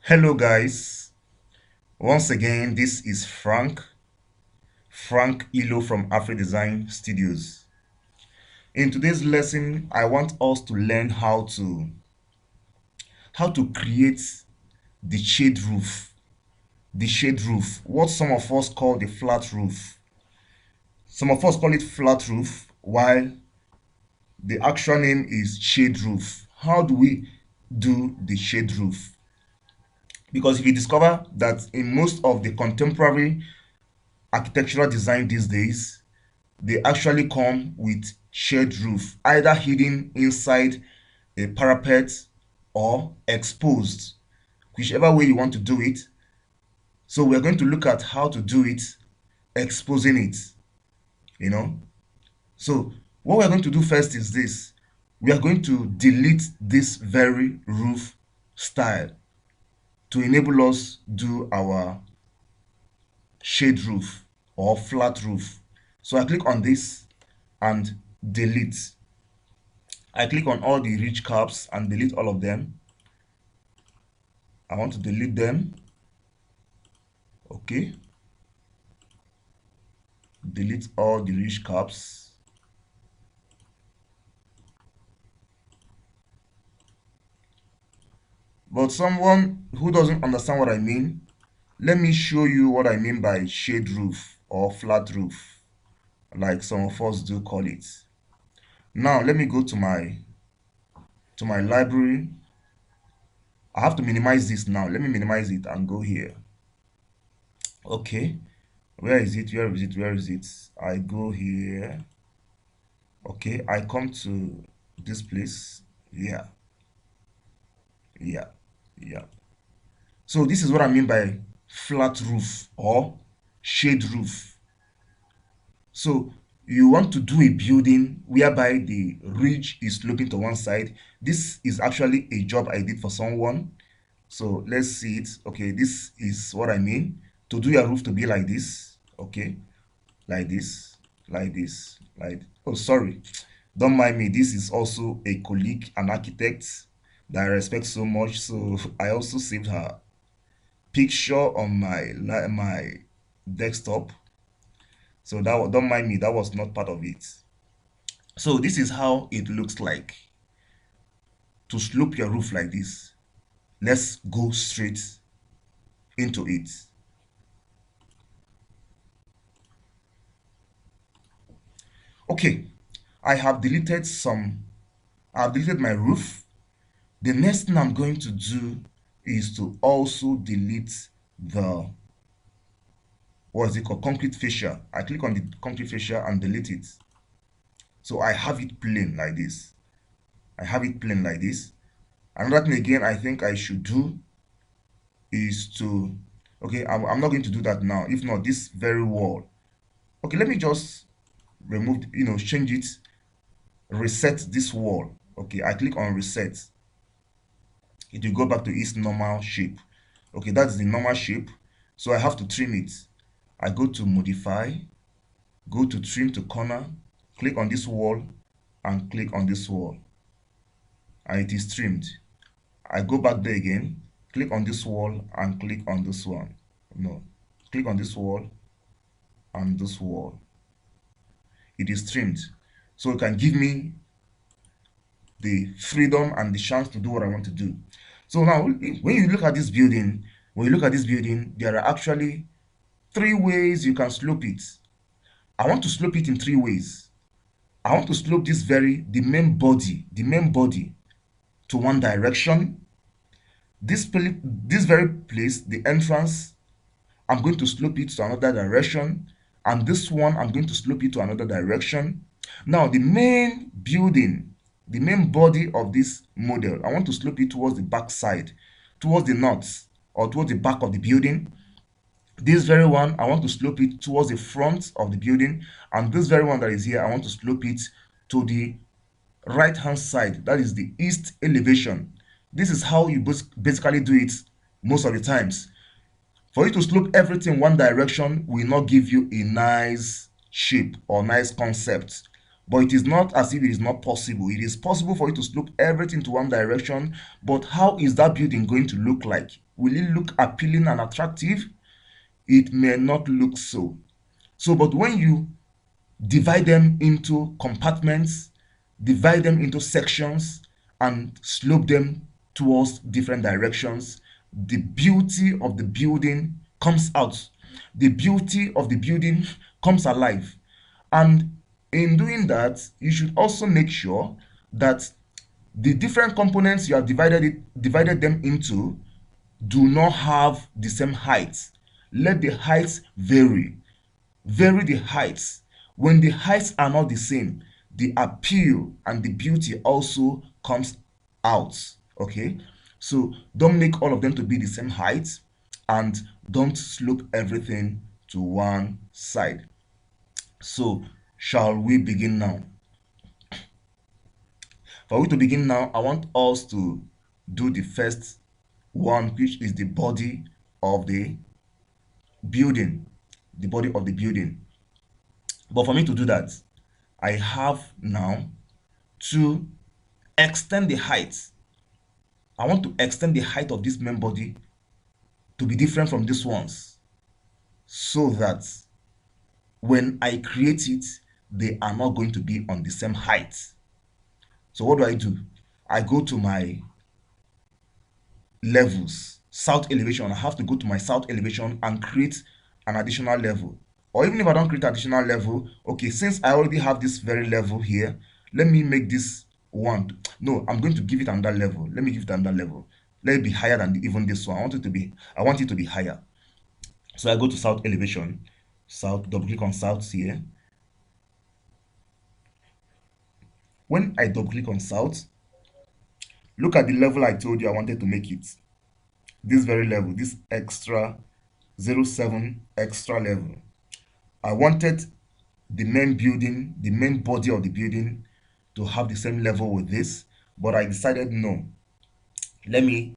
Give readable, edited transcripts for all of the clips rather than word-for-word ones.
Hello guys, once again this is Frank Ilo from AfriDesign Studios. In today's lesson, I want us to learn how to create the shade roof. The shade roof, what some of us call the flat roof. Some of us call it flat roof, while the actual name is shade roof. How do we do the shade roof? Because if you discover that in most of the contemporary architectural design these days, they actually come with shade roof, either hidden inside a parapet or exposed, whichever way you want to do it. So we're going to look at how to do it, exposing it, you know. So what we're going to do first is this. We are going to delete this very roof style to enable us do our shade roof or flat roof. So I click on this and delete. I click on all the ridge caps and delete all of them. I want to delete them. Okay. Delete all the ridge caps. But someone who doesn't understand what I mean, let me show you what I mean by shade roof or flat roof, like some of us do call it. Now let me go to my library. I have to minimize this now. Let me minimize it and go here. Okay, where is it? Where is it? Where is it? I go here. Okay, I come to this place. Yeah, yeah, yeah. So this is what I mean by flat roof or shade roof. So you want to do a building whereby the ridge is sloping to one side. This is actually a job I did for someone. So let's see it. Okay, this is what I mean. To do your roof to be like this. Okay, like this, like this, like, oh, sorry. Don't mind me. This is also a colleague, an architect that I respect so much. So I also saved her picture on my desktop. So that, don't mind me, that was not part of it. So this is how it looks like to slope your roof like this. Let's go straight into it. Okay, I've deleted my roof. The next thing I'm going to do is to also delete the, what is it called, concrete fascia. I click on the concrete fascia and delete it. So I have it plain like this. I have it plain like this. Another thing again I think I should do is to, okay, I'm not going to do that now. If not, this very wall. Okay, let me just remove, change it, reset this wall. Okay, I click on reset. It will go back to its normal shape. Okay, that's the normal shape. So I have to trim it. I go to modify, go to trim to corner, click on this wall and click on this wall. And it is trimmed. I go back there again, click on this wall and click on this one. No, click on this wall and this wall. It is trimmed. So it can give me the freedom and the chance to do what I want to do. So now, when you look at this building, there are actually 3 ways you can slope it. I want to slope it in 3 ways. I want to slope the main body to one direction. This very place, the entrance, I'm going to slope it to another direction. And this one, I'm going to slope it to another direction. Now, the main building, the main body of this model, I want to slope it towards the back side, towards the north, or towards the back of the building. This very one, I want to slope it towards the front of the building. And this very one that is here, I want to slope it to the right hand side, that is the east elevation. This is how you basically do it most of the times. For you to slope everything one direction will not give you a nice shape or nice concept. But it is not as if it is not possible. It is possible for you to slope everything to one direction, but how is that building going to look like? Will it look appealing and attractive? It may not look so. But when you divide them into compartments, divide them into sections, and slope them towards different directions, the beauty of the building comes out. The beauty of the building comes alive. And in doing that, you should also make sure that the different components you have divided them into do not have the same height. Let the heights vary. Vary the heights. When the heights are not the same, the appeal and the beauty also comes out. Okay, so don't make all of them to be the same height, and don't slope everything to one side. So shall we begin now? For we to begin now, I want us to do the first one, which is the body of the building. The body of the building. But for me to do that, I have now to extend the height. I want to extend the height of this main body to be different from these ones, so that when I create it, they are not going to be on the same height. So what do? I go to my levels, south elevation. I have to go to my south elevation and create an additional level. Or even if I don't create additional level, okay, since I already have this very level here, let me make this one. No, I'm going to give it another level. Let me give it another level. Let it be higher than even this one. I want it to be higher. So I go to south elevation, south, double click on south here. When I double click on south, look at the level I told you I wanted to make it. This very level, this extra 07 extra level. I wanted the main building, the main body of the building to have the same level with this, but I decided no, let me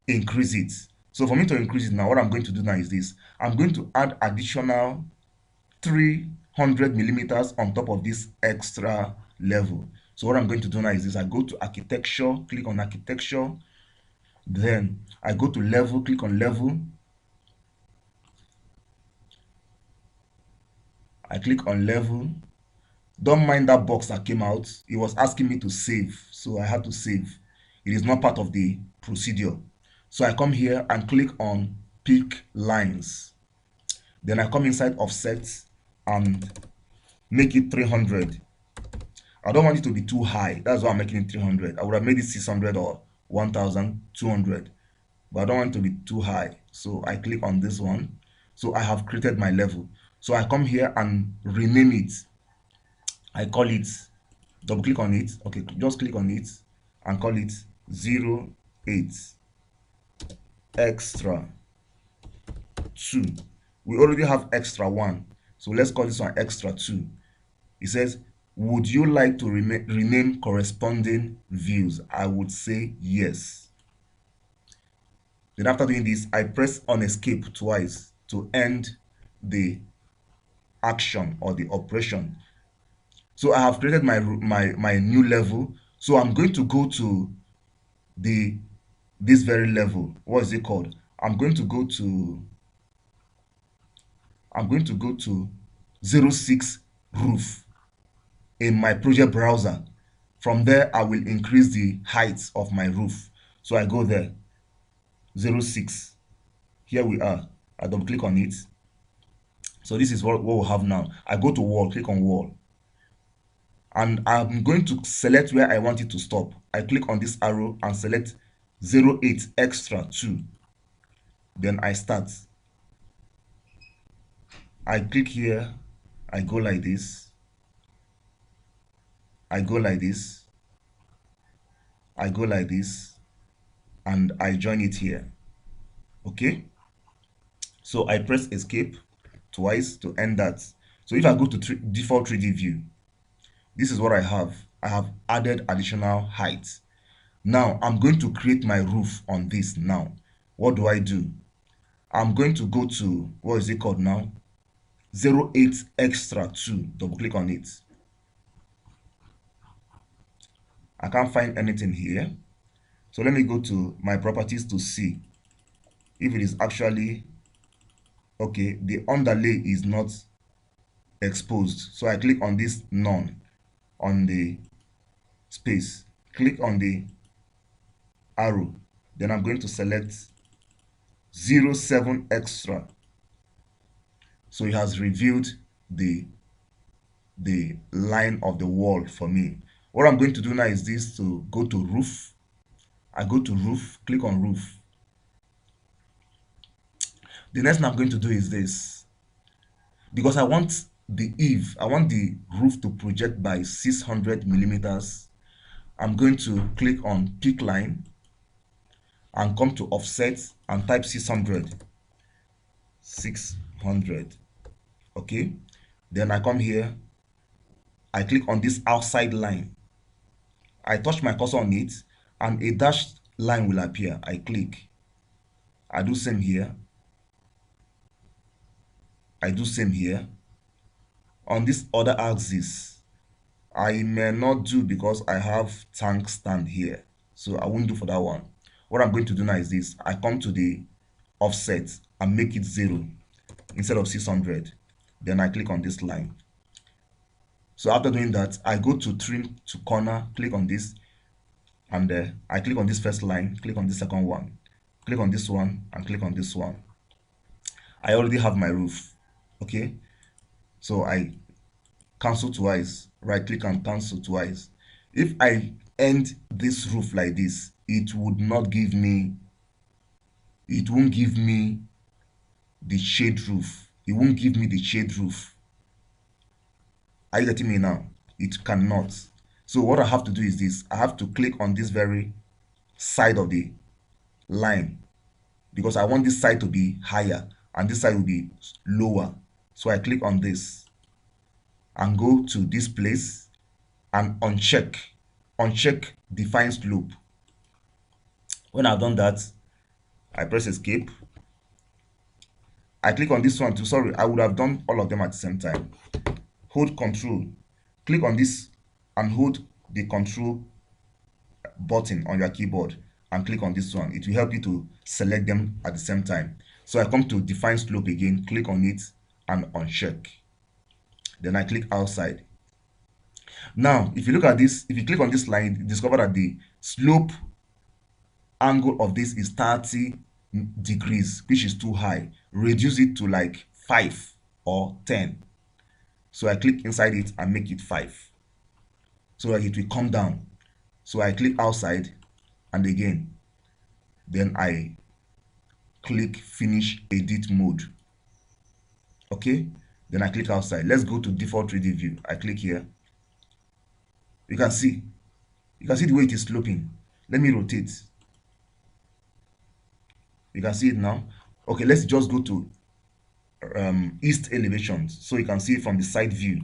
increase it. So for me to increase it now, what I'm going to do now is this. I'm going to add additional 300 millimeters on top of this extra level. So what I'm going to do now is this. I go to architecture, click on architecture, then I go to level, click on level. I click on level. Don't mind that box that came out. It was asking me to save, so I had to save. It is not part of the procedure. So I come here and click on pick lines. Then I come inside offset and make it 300. I don't want it to be too high. That's why I'm making it 300. I would have made it 600 or 1200, but I don't want it to be too high. So I click on this one. So I have created my level. So I come here and rename it. I call it, double click on it. Okay, just click on it and call it 08 extra 2. We already have extra 1, so let's call this one extra 2. It says, would you like to rename corresponding views? I would say yes. Then after doing this, I press on escape twice to end the action or the operation. So I have created my new level. So I'm going to go to this very level. What is it called? I'm going to go to 06 roof in my project browser. From there, I will increase the height of my roof. So I go there, 06. Here we are. I double click on it. So this is what we'll have now. I go to wall, click on wall. And I'm going to select where I want it to stop. I click on this arrow and select 08 extra 2. Then I start. I click here. I go like this. I go like this. I go like this. And I join it here. Okay. So I press escape twice to end that. So if I go to default 3D view, this is what I have. I have added additional height. Now I'm going to create my roof on this now. What do? I'm going to go to, what is it called now? 08 extra 2. Double click on it. I can't find anything here. So let me go to my properties to see. if it is actually okay. The underlay is not exposed, so I click on this none on the space, click on the arrow, then I'm going to select 07 extra. So it has revealed the line of the wall for me. What I'm going to do now is this: to go to roof. I go to roof, click on roof. The next thing I'm going to do is this: because I want the roof to project by 600 millimeters, I'm going to click on peak line and come to offset and type 600. Okay, then I come here, I click on this outside line, I touch my cursor on it, and a dashed line will appear. I click, I do same here, I do same here. On this other axis, I may not do because I have tank stand here, so I won't do for that one. What I'm going to do now is this: I come to the offset and make it 0 instead of 600. Then I click on this line. So after doing that, I go to trim to corner, click on this, and I click on this first line, click on this second one, click on this one, and click on this one. I already have my roof. Okay, so I cancel twice, right click and cancel twice. If I end this roof like this, it won't give me the shade roof. It won't give me the shade roof. Are you getting me now? It cannot. So what I have to do is this: I have to click on this very side of the line, because I want this side to be higher and this side will be lower. So I click on this and go to this place and uncheck define slope. When I've done that, I press escape. I click on this one too. Sorry, I would have done all of them at the same time. Hold control, click on this and hold the control button on your keyboard and click on this one. It will help you to select them at the same time. So I come to define slope again, click on it and uncheck. Then I click outside. Now, if you look at this, if you click on this line, you discover that the slope angle of this is 30 degrees, which is too high. Reduce it to like 5 or 10. So I click inside it and make it 5, so that it will come down. So I click outside and again, then I click finish edit mode. Okay, then I click outside. Let's go to default 3D view. I click here. You can see the way it is sloping. Let me rotate. You can see it now. Okay, let's just go to east elevations so you can see it from the side view.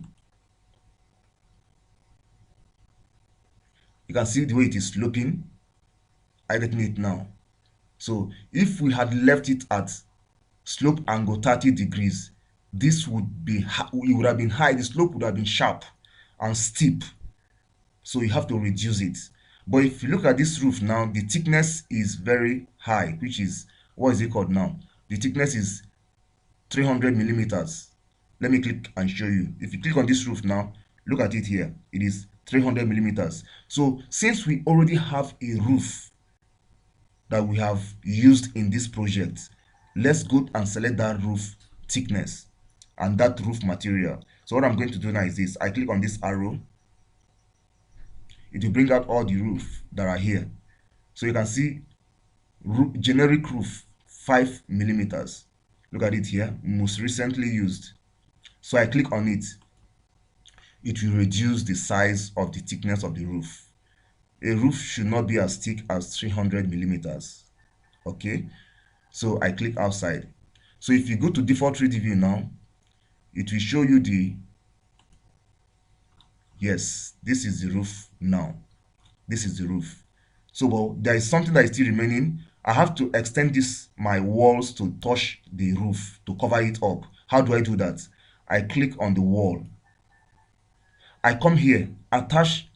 You can see the way it is sloping. I get it now. So if we had left it at slope angle 30 degrees, this would be, it would have been high. The slope would have been sharp and steep. So you have to reduce it. But if you look at this roof now, the thickness is very high, which is, what is it called now? The thickness is 300 millimeters. Let me click and show you. If you click on this roof now, look at it here. It is 300 millimeters. So since we already have a roof that we have used in this project, let's go and select that roof thickness and that roof material. So what I'm going to do now is this: I click on this arrow. It will bring out all the roof that are here. So you can see generic roof 5 millimeters. Look at it here, most recently used. So I click on it. It will reduce the size of the thickness of the roof. A roof should not be as thick as 300 millimeters. Okay, so I click outside. So if you go to default 3D view now, it will show you the, yes, this is the roof now. This is the roof. So well, there is something that is still remaining. I have to extend my walls to touch the roof to cover it up. How do I do that? I click on the wall. I come here, attach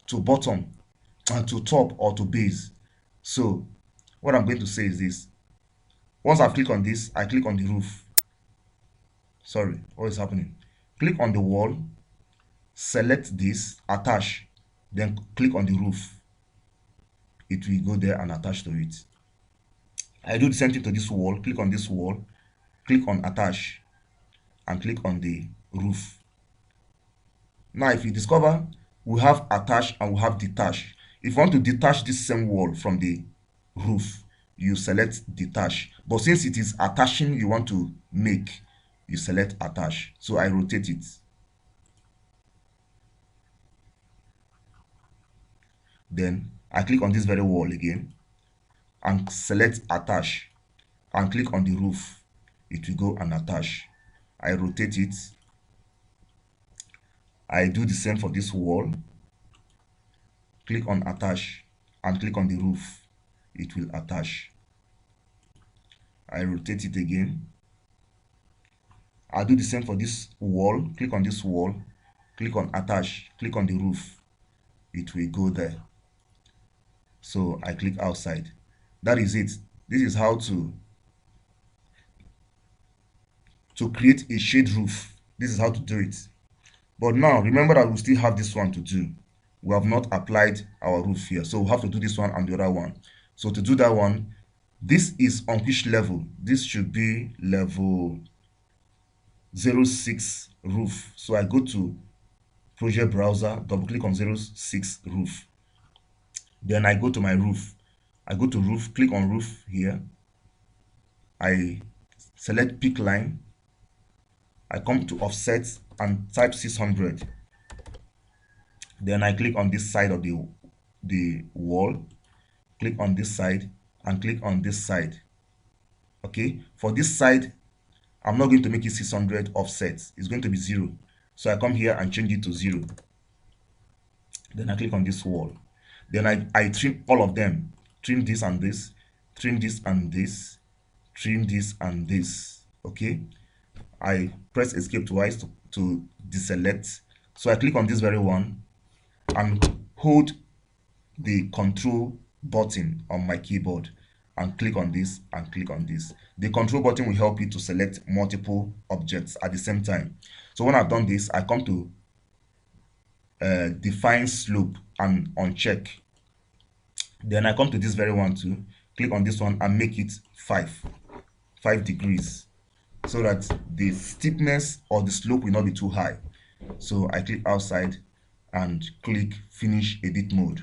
to bottom, to top or to base. So what I'm going to say is this: once I've clicked on this, I click on the roof. Sorry, what is happening? Click on the wall, select this, attach, then click on the roof. It will go there and attach to it. I do the same thing to this wall. Click on this wall, click on attach, and click on the roof. Now if you discover, we have attach and we have detach. If you want to detach this same wall from the roof, you select detach. But since it is attaching you want to make, you select attach. So I rotate it. Then I click on this very wall again and select attach and click on the roof. It will go and attach. I rotate it. I do the same for this wall. Click on attach and click on the roof. It will attach. I rotate it again. I'll do the same for this wall. Click on this wall, click on attach, click on the roof. It will go there. So I click outside. That is it. This is how to create a shade roof. This is how to do it. But now remember that we still have this one to do. We have not applied our roof here, so we have to do this one and the other one. So to do that one, this is on which level? This should be level 06 roof. So I go to project browser, double click on 06 roof. Then I go to my roof. I go to roof, click on roof here. I select peak line. I come to offset and type 600. Then I click on this side of the wall. Click on this side and click on this side. Okay, for this side, I'm not going to make it 600 offset. It's going to be 0. So I come here and change it to 0. Then I click on this wall. Then I trim all of them. Trim this and this. Trim this and this. Trim this and this. Okay. I press escape twice to deselect. So I click on this very one and hold the control button on my keyboard and click on this and click on this. The control button will help you to select multiple objects at the same time. So when I've done this, I come to define slope and uncheck. Then I come to this very one too, click on this one and make it 5 degrees, so that the steepness or the slope will not be too high. So I click outside and click finish edit mode.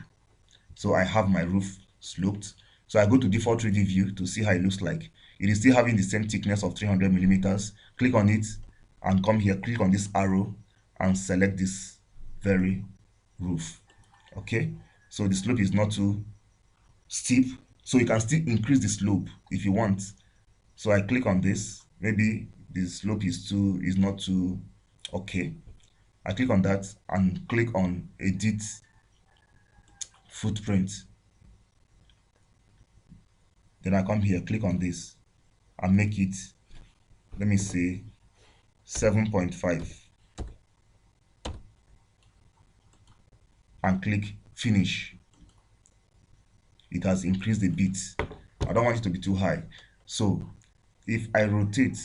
So I have my roof sloped. So I go to default 3D view to see how it looks like. It is still having the same thickness of 300 millimeters. Click on it and come here, click on this arrow and select this very roof. Okay, so the slope is not too steep, so you can still increase the slope if you want. So I click on this. Maybe the slope is not too okay. I click on that and click on edit footprint. Then I come here, click on this and make it, let me say 7.5 and click finish. It has increased a bit. I don't want it to be too high. So if I rotate,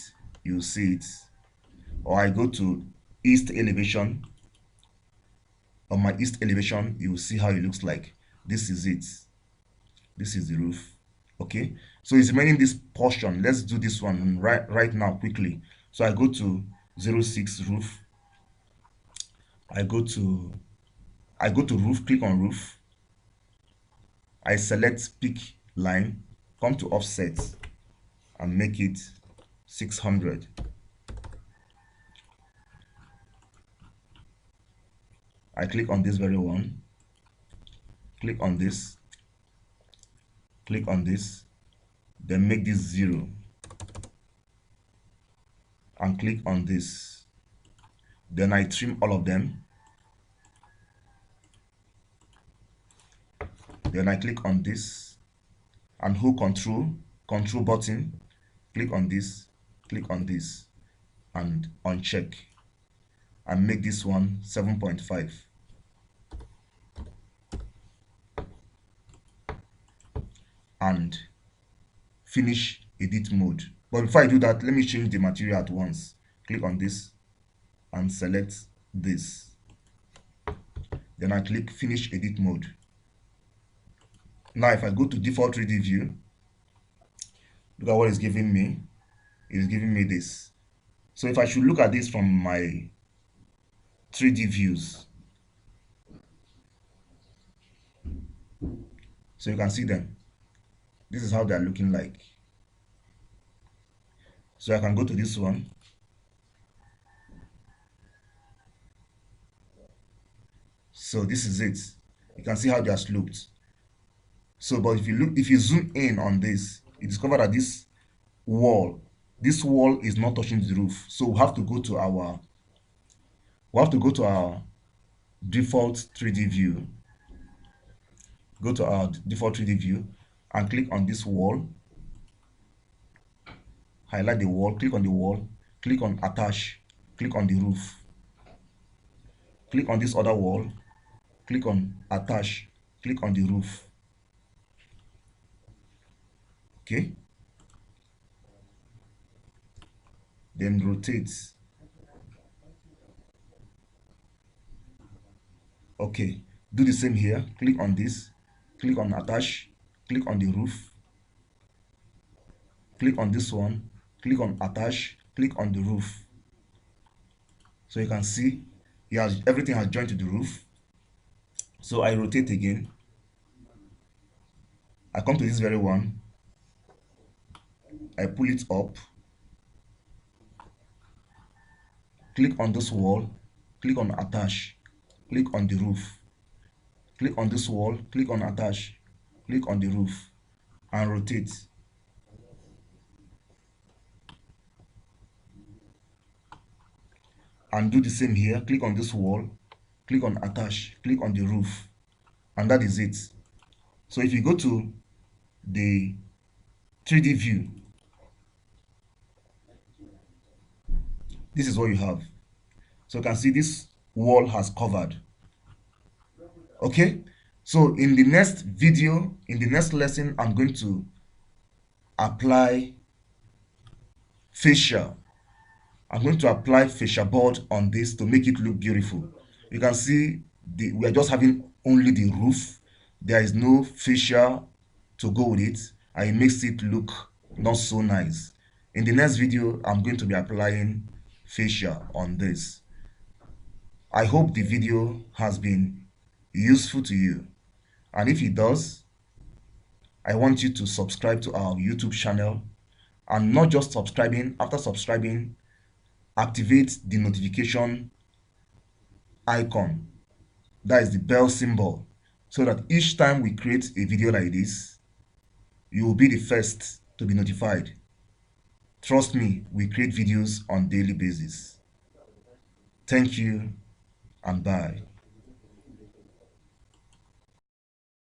you'll see it. Or I go to east elevation. On my east elevation, you will see how it looks like. This is it. This is the roof. Okay, so it's remaining this portion. Let's do this one right now quickly. So I go to 06 roof. I go to roof, click on roof. I select peak line, come to offset and make it 600. I click on this very one, click on this, click on this, then make this 0 and click on this. Then I trim all of them. Then I click on this and hold control button, click on this and uncheck and make this one 7.5. and finish edit mode. But before I do that, let me change the material at once. Click on this and select this. Then I click finish edit mode. Now if I go to default 3D view, look at what it's giving me. It's giving me this. So if I should look at this from my 3D views, so you can see them. This is how they're looking like. So I can go to this one. So this is it. You can see how they are sloped. So, but if you zoom in on this, you discover that this wall is not touching the roof. So we have to go to our default 3D view. Go to our default 3D view and click on this wall. Highlight the wall, click on the wall, click on attach, click on the roof. Click on this other wall, click on attach, click on the roof. Okay. Then rotate. Okay. Do the same here. Click on this, click on attach, click on the roof. Click on this one, click on attach, click on the roof. So you can see everything has joined to the roof. So I rotate again. I come to this very one. I pull it up. Click on this wall, click on attach, click on the roof. Click on this wall, click on attach, click on the roof, and rotate. And do the same here. Click on this wall, click on attach, click on the roof, and that is it. So if you go to the 3D view, this is what you have. So you can see this wall has covered. Okay, so in the next video, in the next lesson, I'm going to apply fascia. I'm going to apply fascia board on this to make it look beautiful. You can see we are just having only the roof. There is no fascia to go with it, and it makes it look not so nice. In the next video, I'm going to be applying fascia on this. I hope the video has been useful to you, and if it does, I want you to subscribe to our YouTube channel, and not just subscribing. After subscribing, activate the notification icon, that is the bell symbol, so that each time we create a video like this, you will be the first to be notified. Trust me, we create videos on a daily basis. Thank you and bye.